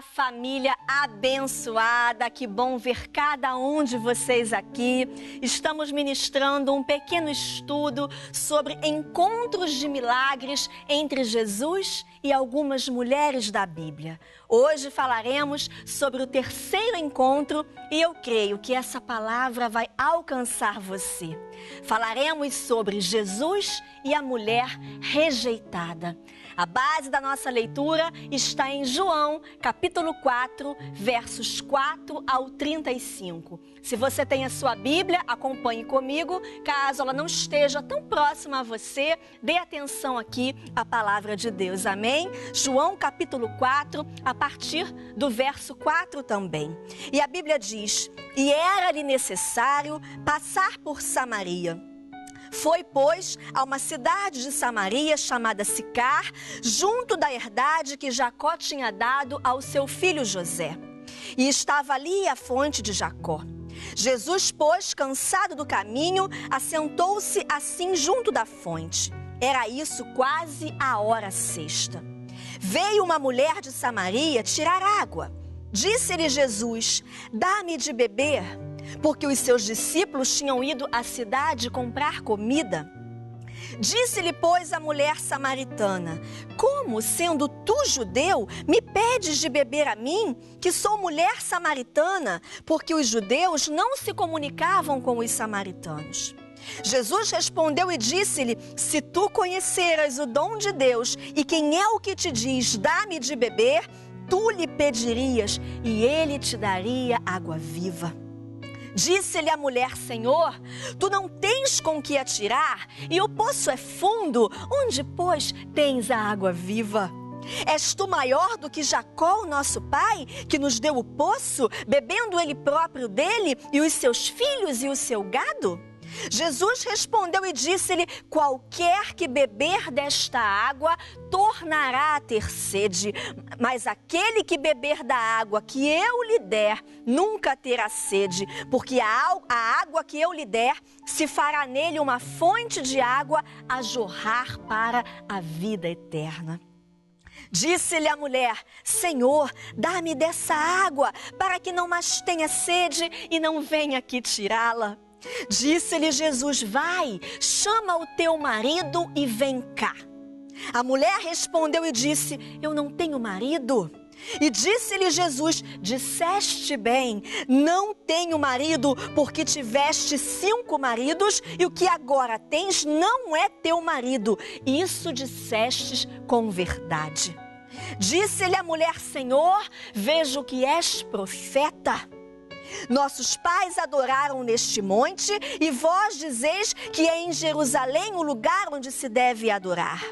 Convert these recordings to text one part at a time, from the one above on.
Olá, família abençoada, que bom ver cada um de vocês aqui. Estamos ministrando um pequeno estudo sobre encontros de milagres entre Jesus e algumas mulheres da Bíblia. Hoje falaremos sobre o terceiro encontro e eu creio que essa palavra vai alcançar você. Falaremos sobre Jesus e a mulher rejeitada. A base da nossa leitura está em João, capítulo 4, versos 4 ao 35. Se você tem a sua Bíblia, acompanhe comigo. Caso ela não esteja tão próxima a você, dê atenção aqui à palavra de Deus. Amém? João, capítulo 4, a partir do verso 4 também. E a Bíblia diz: "E era-lhe necessário passar por Samaria. Foi, pois, a uma cidade de Samaria chamada Sicar, junto da herdade que Jacó tinha dado ao seu filho José. E estava ali a fonte de Jacó. Jesus, pois, cansado do caminho, assentou-se assim junto da fonte. Era isso quase a hora sexta. Veio uma mulher de Samaria tirar água. Disse-lhe Jesus: dá-me de beber. Porque os seus discípulos tinham ido à cidade comprar comida. Disse-lhe, pois, a mulher samaritana: como, sendo tu judeu, me pedes de beber a mim, que sou mulher samaritana? Porque os judeus não se comunicavam com os samaritanos. Jesus respondeu e disse-lhe: se tu conheceras o dom de Deus e quem é o que te diz, dá-me de beber, tu lhe pedirias e ele te daria água viva. Disse-lhe a mulher: Senhor, tu não tens com que atirar, e o poço é fundo, onde, pois, tens a água viva? És tu maior do que Jacó, o nosso pai, que nos deu o poço, bebendo ele próprio dele, e os seus filhos e o seu gado? Jesus respondeu e disse-lhe: qualquer que beber desta água tornará a ter sede, mas aquele que beber da água que eu lhe der nunca terá sede, porque a água que eu lhe der se fará nele uma fonte de água a jorrar para a vida eterna. Disse-lhe a mulher: Senhor, dá-me dessa água, para que não mais tenha sede e não venha aqui tirá-la. Disse-lhe Jesus: vai, chama o teu marido e vem cá. A mulher respondeu e disse: eu não tenho marido. E disse-lhe Jesus: disseste bem, não tenho marido, porque tiveste 5 maridos e o que agora tens não é teu marido. Isso dissestes com verdade. Disse-lhe a mulher: Senhor, vejo que és profeta. Nossos pais adoraram neste monte e vós dizeis que é em Jerusalém o lugar onde se deve adorar.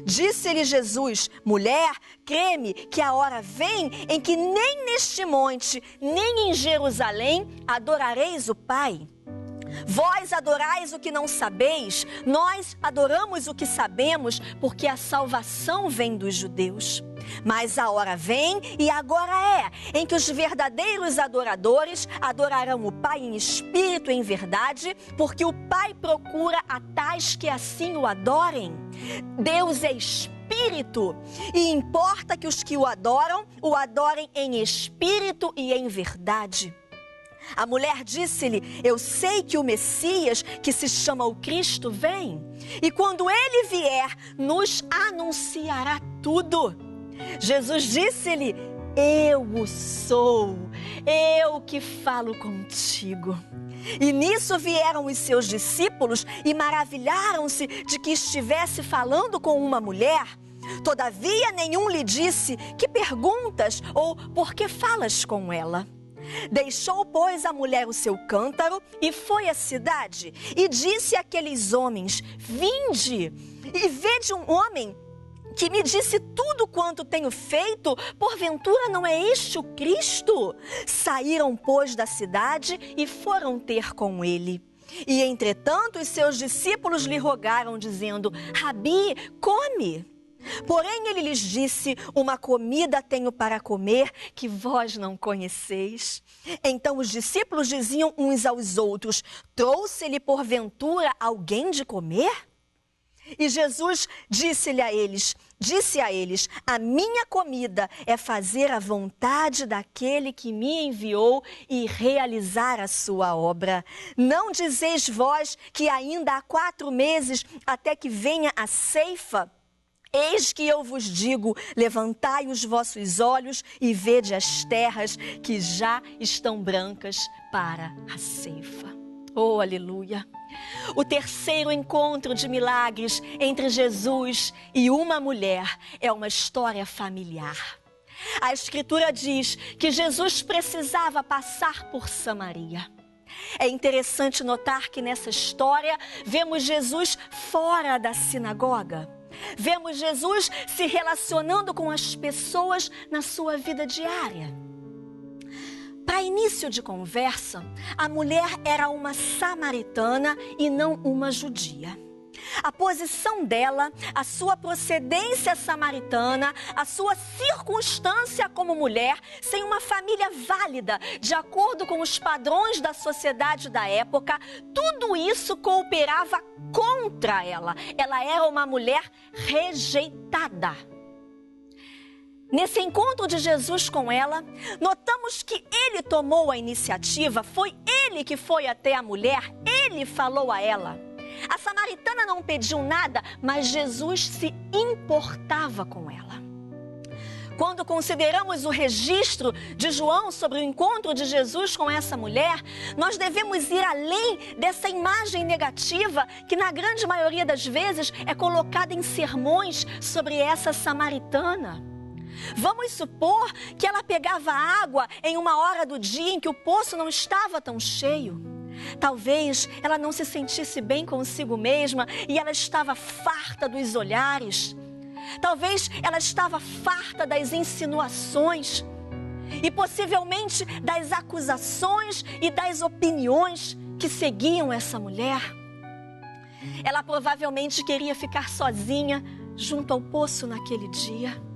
Disse-lhe Jesus: mulher, crê-me que a hora vem em que nem neste monte, nem em Jerusalém adorareis o Pai. Vós adorais o que não sabeis, nós adoramos o que sabemos, porque a salvação vem dos judeus. Mas a hora vem, e agora é, em que os verdadeiros adoradores adorarão o Pai em espírito e em verdade, porque o Pai procura a tais que assim o adorem. Deus é espírito, e importa que os que o adorem em espírito e em verdade. A mulher disse-lhe: eu sei que o Messias, que se chama o Cristo, vem, e quando ele vier, nos anunciará tudo. Jesus disse-lhe: eu o sou, eu que falo contigo. E nisso vieram os seus discípulos e maravilharam-se de que estivesse falando com uma mulher. Todavia nenhum lhe disse: que perguntas ou por que falas com ela? Deixou, pois, a mulher o seu cântaro e foi à cidade e disse àqueles homens: vinde e vede um homem que me disse tudo quanto tenho feito. Porventura não é este o Cristo? Saíram, pois, da cidade e foram ter com ele. E, entretanto, os seus discípulos lhe rogaram, dizendo: Rabi, come. Porém ele lhes disse: uma comida tenho para comer que vós não conheceis. Então os discípulos diziam uns aos outros: trouxe-lhe porventura alguém de comer? E Jesus disse-lhe a eles: Disse a eles: a minha comida é fazer a vontade daquele que me enviou e realizar a sua obra. Não dizeis vós que ainda há 4 meses até que venha a ceifa? Eis que eu vos digo, levantai os vossos olhos e vede as terras que já estão brancas para a ceifa. Oh, aleluia! O terceiro encontro de milagres entre Jesus e uma mulher é uma história familiar. A Escritura diz que Jesus precisava passar por Samaria. É interessante notar que nessa história vemos Jesus fora da sinagoga. Vemos Jesus se relacionando com as pessoas na sua vida diária. Para início de conversa, a mulher era uma samaritana e não uma judia. A posição dela, a sua procedência samaritana, a sua circunstância como mulher, sem uma família válida, de acordo com os padrões da sociedade da época, tudo isso cooperava contra ela. Ela era uma mulher rejeitada. Nesse encontro de Jesus com ela, notamos que ele tomou a iniciativa, foi ele que foi até a mulher, ele falou a ela. A samaritana não pediu nada, mas Jesus se importava com ela. Quando consideramos o registro de João sobre o encontro de Jesus com essa mulher, nós devemos ir além dessa imagem negativa que na grande maioria das vezes é colocada em sermões sobre essa samaritana. Vamos supor que ela pegava água em uma hora do dia em que o poço não estava tão cheio. Talvez ela não se sentisse bem consigo mesma e ela estava farta dos olhares. Talvez ela estava farta das insinuações e possivelmente das acusações e das opiniões que seguiam essa mulher. Ela provavelmente queria ficar sozinha junto ao poço naquele dia.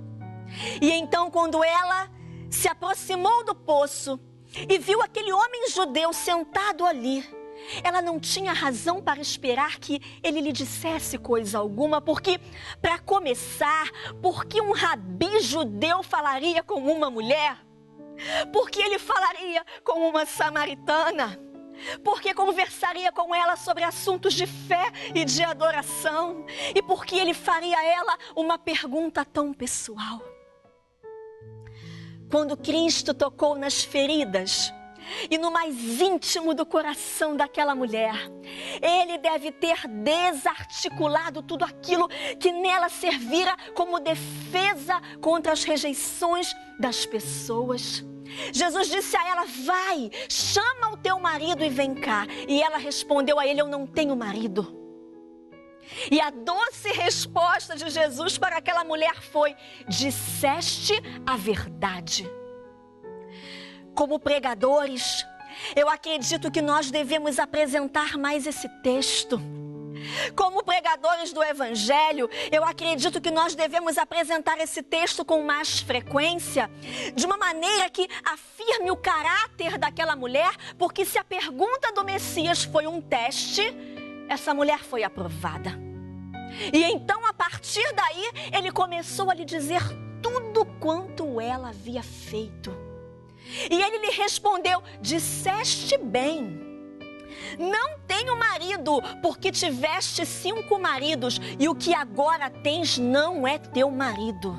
E então, quando ela se aproximou do poço e viu aquele homem judeu sentado ali, ela não tinha razão para esperar que ele lhe dissesse coisa alguma, porque, para começar, por que um rabi judeu falaria com uma mulher? Por que ele falaria com uma samaritana? Por que conversaria com ela sobre assuntos de fé e de adoração? E por que ele faria a ela uma pergunta tão pessoal? Quando Cristo tocou nas feridas e no mais íntimo do coração daquela mulher, ele deve ter desarticulado tudo aquilo que nela servira como defesa contra as rejeições das pessoas. Jesus disse a ela: vai, chama o teu marido e vem cá. E ela respondeu a ele: eu não tenho marido. E a doce resposta de Jesus para aquela mulher foi: disseste a verdade. Como pregadores, eu acredito que nós devemos apresentar mais esse texto. Como pregadores do Evangelho, eu acredito que nós devemos apresentar esse texto com mais frequência, de uma maneira que afirme o caráter daquela mulher, porque se a pergunta do Messias foi um teste, essa mulher foi aprovada. E então, a partir daí, ele começou a lhe dizer tudo quanto ela havia feito. E ele lhe respondeu: disseste bem. Não tenho marido, porque tiveste 5 maridos, e o que agora tens não é teu marido.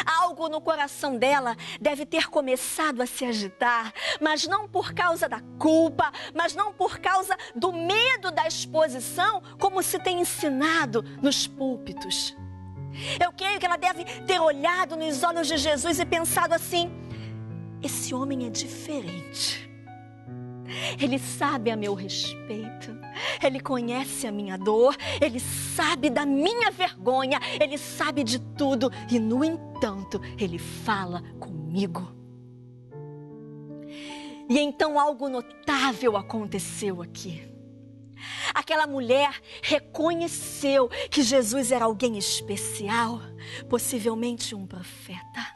Algo no coração dela deve ter começado a se agitar, mas não por causa da culpa, mas não por causa do medo da exposição, como se tem ensinado nos púlpitos. Eu creio que ela deve ter olhado nos olhos de Jesus e pensado assim: esse homem é diferente. Ele sabe a meu respeito, ele conhece a minha dor, ele sabe da minha vergonha, ele sabe de tudo e, no entanto, ele fala comigo. E então algo notável aconteceu aqui. Aquela mulher reconheceu que Jesus era alguém especial, possivelmente um profeta.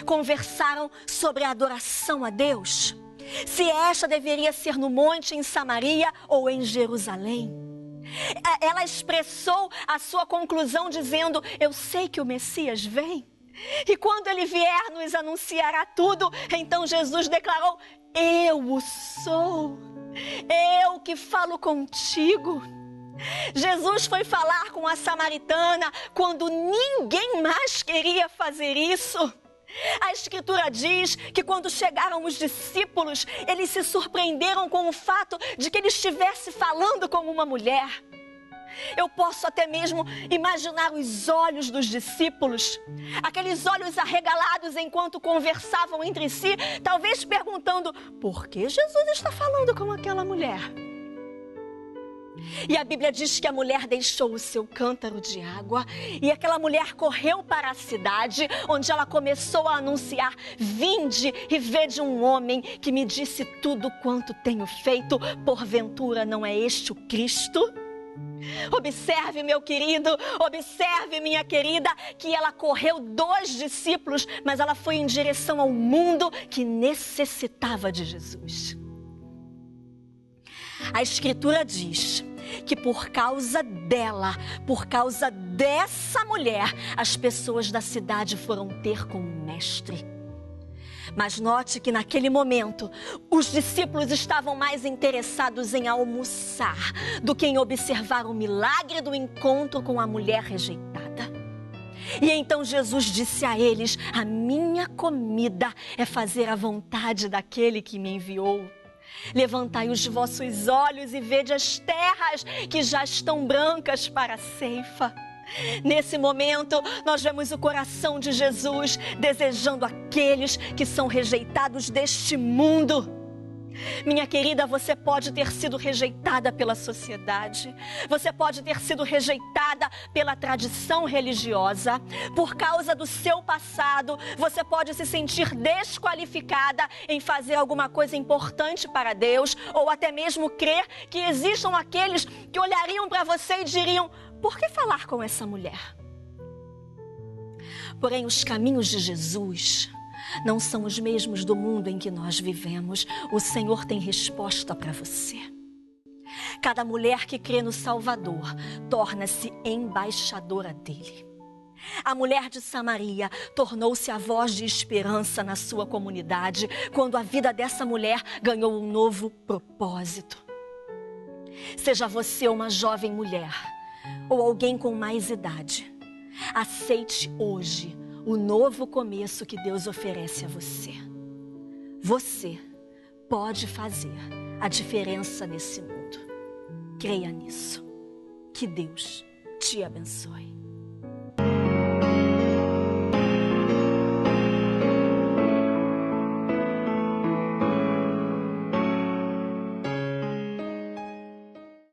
Conversaram sobre a adoração a Deus. Se esta deveria ser no monte em Samaria ou em Jerusalém. Ela expressou a sua conclusão dizendo: eu sei que o Messias vem. E quando ele vier, nos anunciará tudo. Então Jesus declarou: eu o sou. Eu que falo contigo. Jesus foi falar com a samaritana quando ninguém mais queria fazer isso. A Escritura diz que quando chegaram os discípulos, eles se surpreenderam com o fato de que ele estivesse falando com uma mulher. Eu posso até mesmo imaginar os olhos dos discípulos, aqueles olhos arregalados enquanto conversavam entre si, talvez perguntando: por que Jesus está falando com aquela mulher? E a Bíblia diz que a mulher deixou o seu cântaro de água e aquela mulher correu para a cidade, onde ela começou a anunciar: vinde e vede um homem que me disse tudo quanto tenho feito. Porventura não é este o Cristo? Observe, meu querido, observe, minha querida, que ela correu dos discípulos, mas ela foi em direção ao mundo que necessitava de Jesus. A Escritura diz que por causa dela, por causa dessa mulher, as pessoas da cidade foram ter com o mestre. Mas note que naquele momento, os discípulos estavam mais interessados em almoçar do que em observar o milagre do encontro com a mulher rejeitada. E então Jesus disse a eles: a minha comida é fazer a vontade daquele que me enviou. Levantai os vossos olhos e vede as terras que já estão brancas para a ceifa. Nesse momento, nós vemos o coração de Jesus desejando aqueles que são rejeitados deste mundo. Minha querida, você pode ter sido rejeitada pela sociedade, você pode ter sido rejeitada pela tradição religiosa, por causa do seu passado, você pode se sentir desqualificada em fazer alguma coisa importante para Deus, ou até mesmo crer que existam aqueles que olhariam para você e diriam: por que falar com essa mulher? Porém, os caminhos de Jesus não são os mesmos do mundo em que nós vivemos. O Senhor tem resposta para você. Cada mulher que crê no Salvador torna-se embaixadora dele. A mulher de Samaria tornou-se a voz de esperança na sua comunidade, quando a vida dessa mulher ganhou um novo propósito. Seja você uma jovem mulher ou alguém com mais idade, aceite hoje o novo começo que Deus oferece a você. Você pode fazer a diferença nesse mundo. Creia nisso. Que Deus te abençoe.